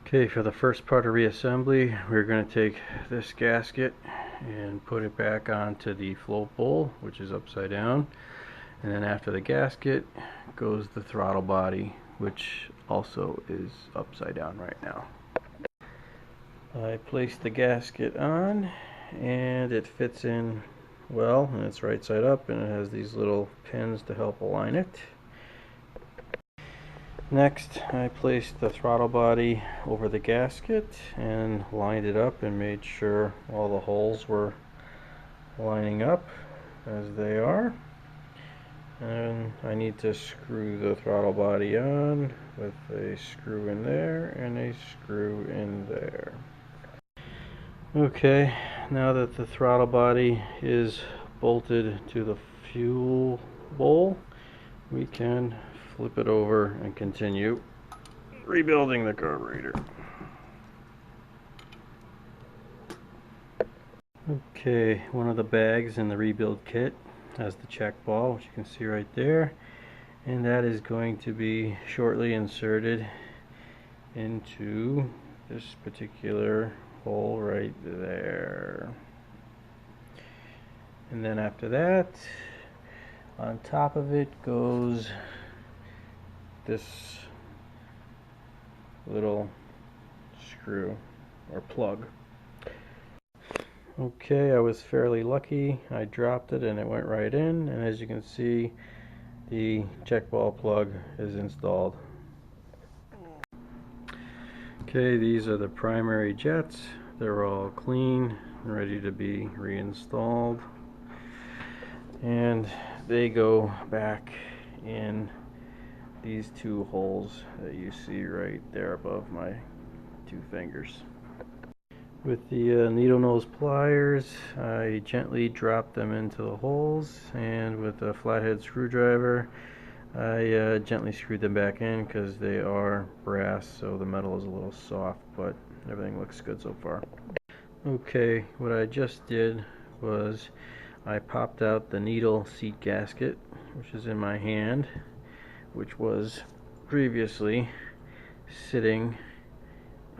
Okay, for the first part of reassembly, we're going to take this gasket and put it back onto the float bowl, which is upside down. And then after the gasket goes the throttle body, which also is upside down right now. I placed the gasket on and it fits in well, and it's right side up, and it has these little pins to help align it. Next, I placed the throttle body over the gasket and lined it up and made sure all the holes were lining up as they are. And I need to screw the throttle body on with a screw in there and a screw in there. Okay, now that the throttle body is bolted to the fuel bowl, we can flip it over and continue rebuilding the carburetor. Okay, one of the bags in the rebuild kit has the check ball, which you can see right there, and that is going to be shortly inserted into this particular hole right there. And then after that, on top of it goes this little screw or plug. Okay, I was fairly lucky. I dropped it and it went right in, and as you can see, the check ball plug is installed. Okay, these are the primary jets. They're all clean and ready to be reinstalled, and they go back in these two holes that you see right there above my two fingers. With the needle nose pliers, I gently drop them into the holes, and with a flathead screwdriver I gently screwed them back in because they are brass, so the metal is a little soft, but everything looks good so far. Okay, what I just did was I popped out the needle seat gasket, which is in my hand, which was previously sitting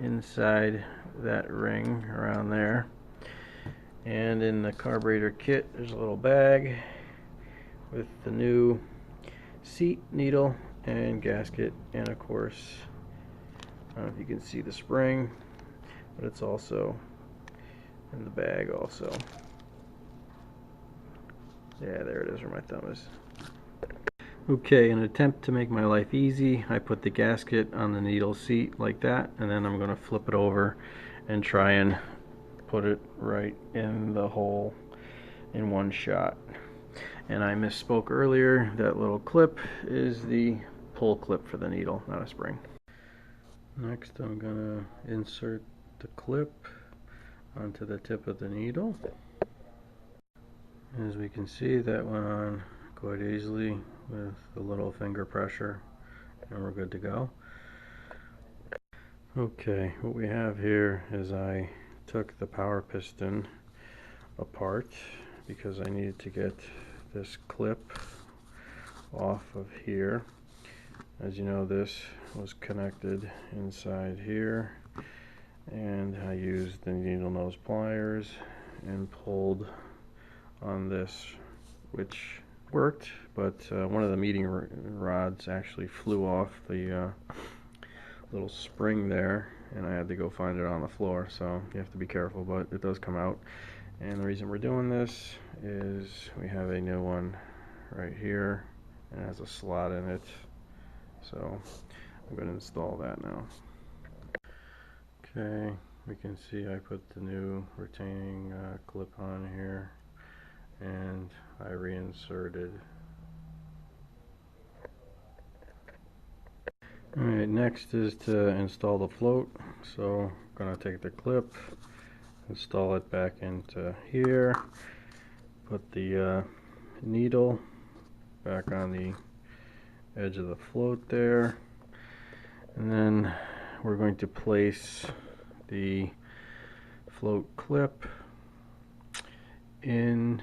inside that ring around there. And in the carburetor kit, there's a little bag with the new seat, needle, and gasket, and of course, I don't know if you can see the spring, but it's also in the bag also. Yeah, there it is where my thumb is. Okay, in an attempt to make my life easy, I put the gasket on the needle seat like that, and then I'm going to flip it over and try and put it right in the hole in one shot. And I misspoke earlier, that little clip is the pull clip for the needle, not a spring. Next I'm going to insert the clip onto the tip of the needle. As we can see, that went on quite easily with a little finger pressure, and we're good to go. Okay, what we have here is I took the power piston apart because I needed to get this clip off of here. As you know, this was connected inside here, and I used the needle nose pliers and pulled on this, which worked, but one of the meeting rods actually flew off the little spring there, and I had to go find it on the floor, so you have to be careful, but it does come out. And the reason we're doing this is we have a new one right here, and it has a slot in it, so I'm going to install that now. Okay, we can see I put the new retaining clip on here, and I reinserted. Alright, next is to install the float. So I'm going to take the clip, install it back into here, put the needle back on the edge of the float there, and then we're going to place the float clip in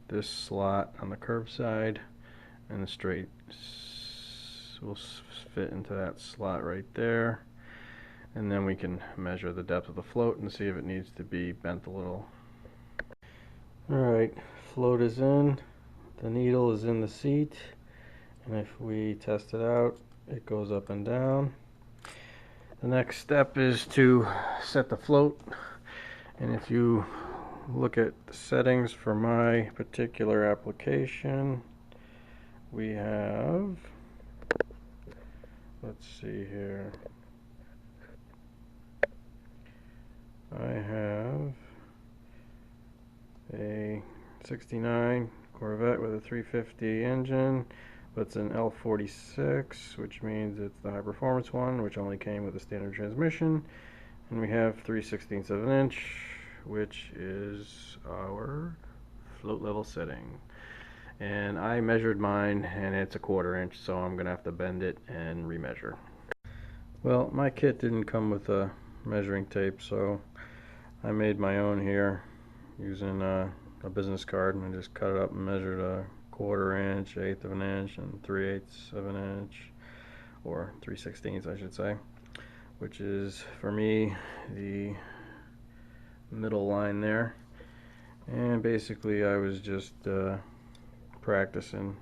this slot on the curved side, and the straight will fit into that slot right there. and then we can measure the depth of the float and see if it needs to be bent a little. Alright, float is in, the needle is in the seat, and if we test it out, it goes up and down. The next step is to set the float, and if you look at the settings for my particular application, we have, let's see here, I have a 69 Corvette with a 350 engine, but it's an L46, which means it's the high performance one, which only came with a standard transmission. And we have 3/16 of an inch, which is our float level setting. And I measured mine, and it's a 1/4 inch, so I'm gonna have to bend it and remeasure. Well, my kit didn't come with a measuring tape, so I made my own here using a business card, and I just cut it up and measured a 1/4 inch, 1/8 of an inch, and 3/8 of an inch, or 3/16 I should say, which is for me the middle line there. And basically I was just practicing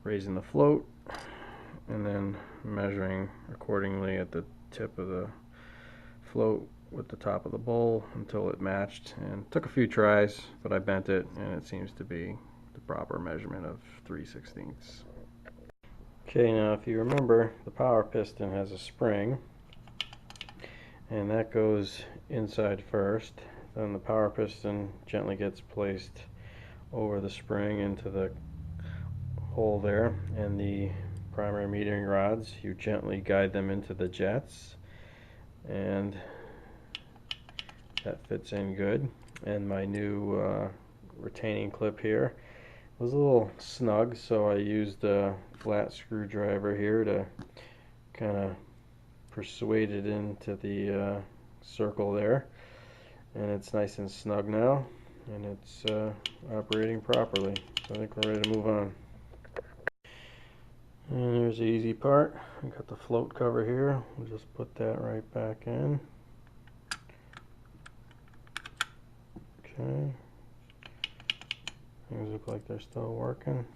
raising the float and then measuring accordingly at the tip of the float with the top of the bowl until it matched, and took a few tries, but I bent it and it seems to be the proper measurement of 3/16. Okay, now if you remember, the power piston has a spring, and that goes inside first. Then the power piston gently gets placed over the spring into the hole there, and the primary metering rods, you gently guide them into the jets, and that fits in good. And my new retaining clip here was a little snug, so I used a flat screwdriver here to kind of persuade it into the circle there, and it's nice and snug now, and it's operating properly, so I think we're ready to move on. And there's the easy part. I got the float cover here. We'll just put that right back in. Okay, things look like they're still working.